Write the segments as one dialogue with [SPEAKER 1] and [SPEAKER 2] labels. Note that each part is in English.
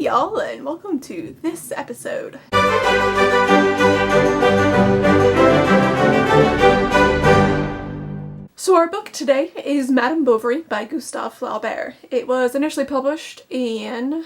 [SPEAKER 1] y'all, and welcome to this episode. So our book today is Madame Bovary by Gustave Flaubert. It was initially published in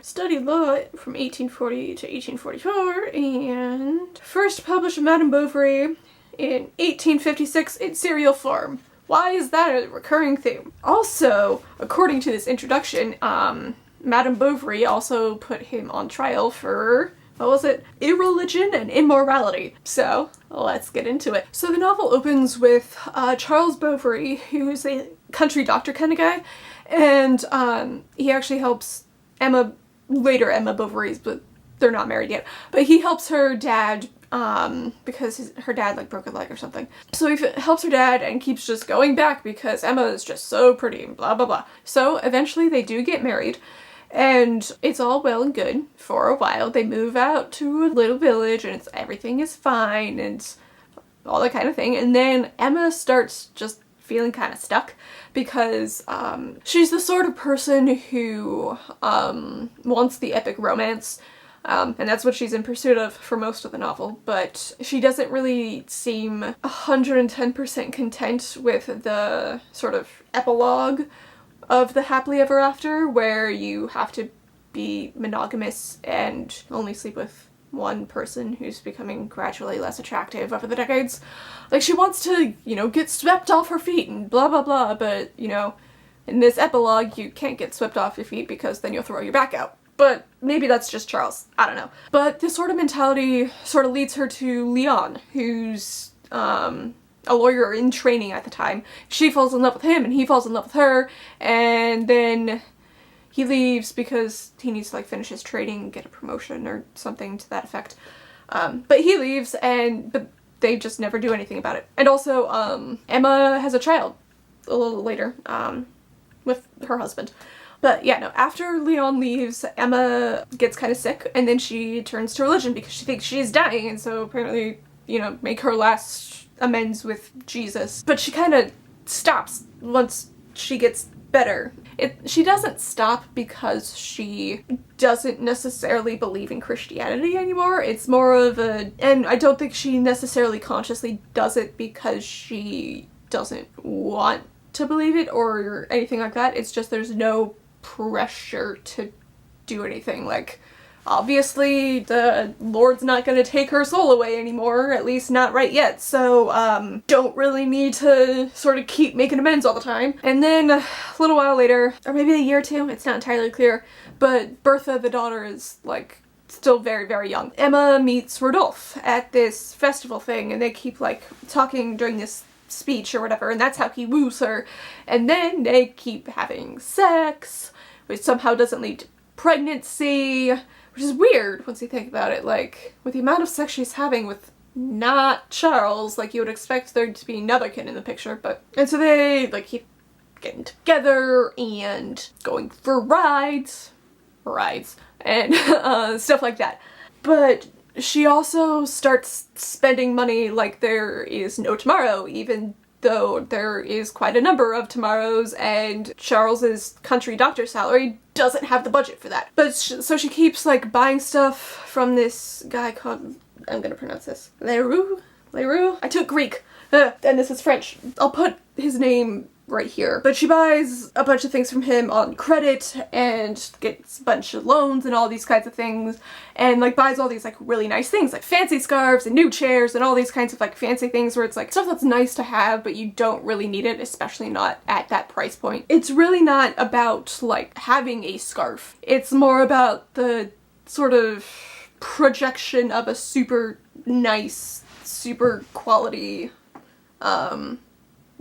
[SPEAKER 1] studied law from 1840 to 1844 and first published Madame Bovary in 1856 in serial form. Why is that a recurring theme? Also, according to this introduction, Madame Bovary also put him on trial for, what was it? Irreligion and immorality. So, let's get into it. So the novel opens with Charles Bovary, who's a country doctor kind of guy, and he actually helps Emma Bovary's, but they're not married yet, but he helps her dad because her dad like broke a leg or something. So he helps her dad and keeps just going back because Emma is just so pretty and blah blah blah. So eventually they do get married and it's all well and good for a while. They move out to a little village and everything is fine and all that kind of thing. And then Emma starts just feeling kind of stuck because she's the sort of person who wants the epic romance. And that's what she's in pursuit of for most of the novel, but she doesn't really seem 110% content with the sort of epilogue of the happily ever after, where you have to be monogamous and only sleep with one person who's becoming gradually less attractive over the decades. Like, she wants to, get swept off her feet and blah blah blah, but, in this epilogue you can't get swept off your feet because then you'll throw your back out. But maybe that's just Charles. I don't know. But this sort of mentality sort of leads her to Leon, who's a lawyer in training at the time. She falls in love with him and he falls in love with her, and then he leaves because he needs to like finish his training and get a promotion or something to that effect. But he leaves but they just never do anything about it. And also Emma has a child a little later with her husband. But yeah, no, after Leon leaves, Emma gets kind of sick, and then she turns to religion because she thinks she's dying, and so apparently, make her last amends with Jesus. But she kind of stops once she gets better. She doesn't stop because she doesn't necessarily believe in Christianity anymore. It's more of and I don't think she necessarily consciously does it because she doesn't want to believe it or anything like that. It's just there's no pressure to do anything. Like, obviously the Lord's not gonna take her soul away anymore, at least not right yet, so don't really need to sort of keep making amends all the time. And then a little while later, or maybe a year or two, it's not entirely clear, but Bertha, the daughter, is like still very, very young. Emma meets Rodolphe at this festival thing, and they keep like talking during this speech or whatever, and that's how he woos her. And then they keep having sex, which somehow doesn't lead to pregnancy, which is weird once you think about it. Like, with the amount of sex she's having with not Charles, like, you would expect there to be another kid in the picture, and so they like keep getting together and going for rides and stuff like that. But she also starts spending money like there is no tomorrow, even though there is quite a number of tomorrows, and Charles's country doctor salary doesn't have the budget for that. But so she keeps like buying stuff from this guy called, I'm gonna pronounce this, Leroux? I took Greek, and this is French. I'll put his name right here. But she buys a bunch of things from him on credit and gets a bunch of loans and all these kinds of things, and like buys all these like really nice things like fancy scarves and new chairs and all these kinds of like fancy things where it's like stuff that's nice to have but you don't really need it, especially not at that price point. It's really not about like having a scarf. It's more about the sort of projection of a super nice, super quality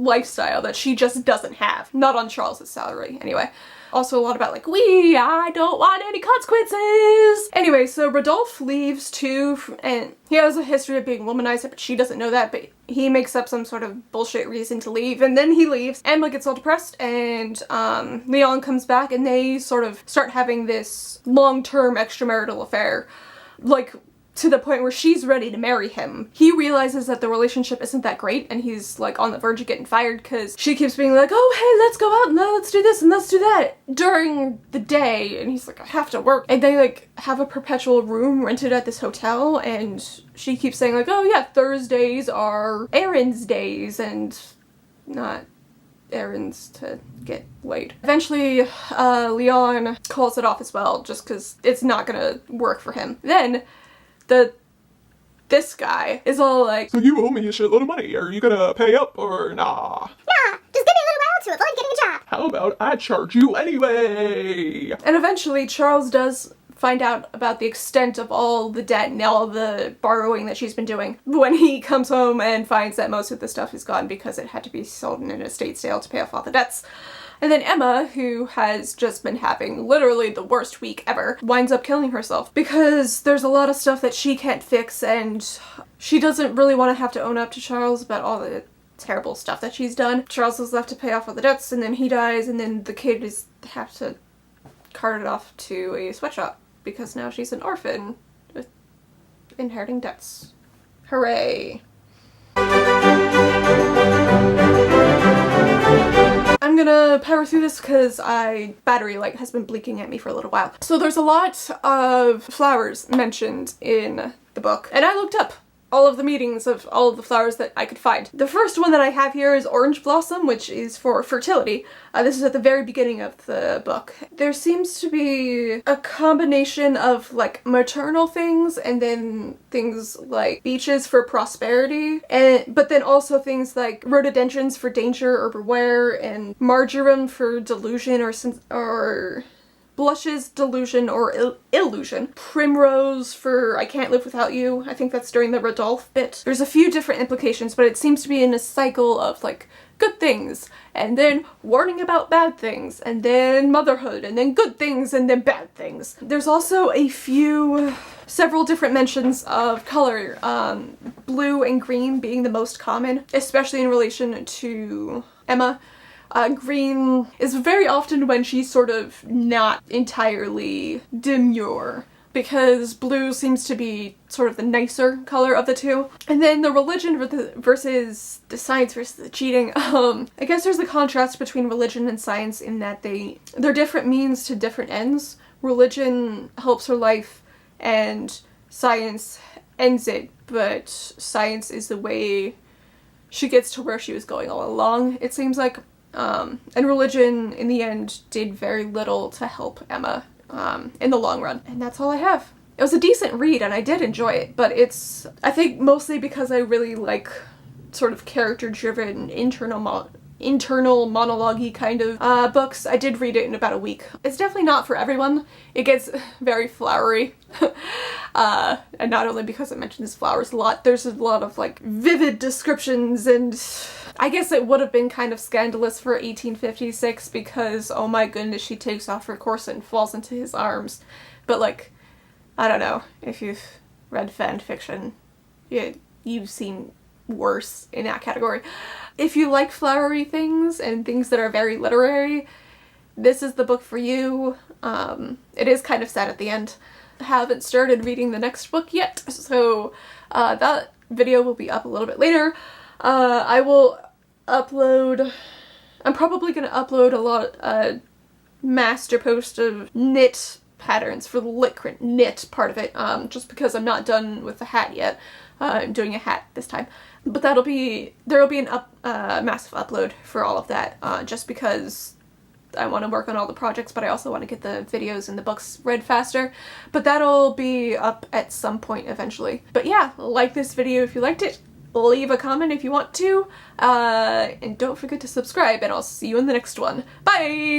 [SPEAKER 1] lifestyle that she just doesn't have. Not on Charles's salary, anyway. Also a lot about like, I don't want any consequences! Anyway, so Rodolphe leaves too, and he has a history of being womanized, but she doesn't know that, but he makes up some sort of bullshit reason to leave, and then he leaves. Emma gets all depressed, and Leon comes back, and they sort of start having this long-term extramarital affair. Like, to the point where she's ready to marry him. He realizes that the relationship isn't that great, and he's like on the verge of getting fired because she keeps being like, oh hey, let's go out and let's do this and let's do that during the day, and he's like, I have to work. And they like have a perpetual room rented at this hotel, and she keeps saying like, oh yeah, Thursdays are errands days and not errands to get laid. Eventually, Leon calls it off as well, just because it's not gonna work for him. Then this guy is all like, so you owe me a shitload of money. Are you gonna pay up or nah?
[SPEAKER 2] Nah, just give me a little while to avoid getting a job.
[SPEAKER 1] How about I charge you anyway? And eventually Charles does find out about the extent of all the debt and all the borrowing that she's been doing when he comes home and finds that most of the stuff is gone because it had to be sold in an estate sale to pay off all the debts. And then Emma, who has just been having literally the worst week ever, winds up killing herself because there's a lot of stuff that she can't fix, and she doesn't really want to have to own up to Charles about all the terrible stuff that she's done. Charles is left to pay off all the debts, and then he dies, and then the kid is have to cart it off to a sweatshop because now she's an orphan with inheriting debts. Hooray. I'm gonna power through this because battery light has been blinking at me for a little while. So there's a lot of flowers mentioned in the book, and I looked up all of the meanings of all of the flowers that I could find. The first one that I have here is orange blossom, which is for fertility. This is at the very beginning of the book. There seems to be a combination of like maternal things and then things like beeches for prosperity, but then also things like rhododendrons for danger or beware, and marjoram for delusion or blushes, delusion, or illusion. Primrose for I can't live without you. I think that's during the Rodolphe bit. There's a few different implications, but it seems to be in a cycle of like good things, and then warning about bad things, and then motherhood, and then good things, and then bad things. There's also several different mentions of color, blue and green being the most common, especially in relation to Emma. Green is very often when she's sort of not entirely demure, because blue seems to be sort of the nicer color of the two. And then the religion versus the science versus the cheating. I guess there's a contrast between religion and science in that they're different means to different ends. Religion helps her life and science ends it, but science is the way she gets to where she was going all along, it seems like. And religion, in the end, did very little to help Emma, in the long run. And that's all I have. It was a decent read, and I did enjoy it, but it's, I think, mostly because I really like sort of character-driven, internal monologue-y kind of books. I did read it in about a week. It's definitely not for everyone. It gets very flowery. And not only because it mentions flowers a lot, there's a lot of like vivid descriptions, and I guess it would have been kind of scandalous for 1856 because, oh my goodness, she takes off her corset and falls into his arms. But like, I don't know, if you've read fan fiction, you've seen worse in that category. If you like flowery things and things that are very literary, this is the book for you. It is kind of sad at the end. I haven't started reading the next book yet, so that video will be up a little bit later. I will upload, I'm probably going to upload a master post of knit patterns for the LitCritKnit part of it, just because I'm not done with the hat yet. I'm doing a hat this time. But there will be a massive upload for all of that, just because I want to work on all the projects, but I also want to get the videos and the books read faster. But that'll be up at some point eventually. But yeah, like this video if you liked it, leave a comment if you want to, and don't forget to subscribe, and I'll see you in the next one. Bye!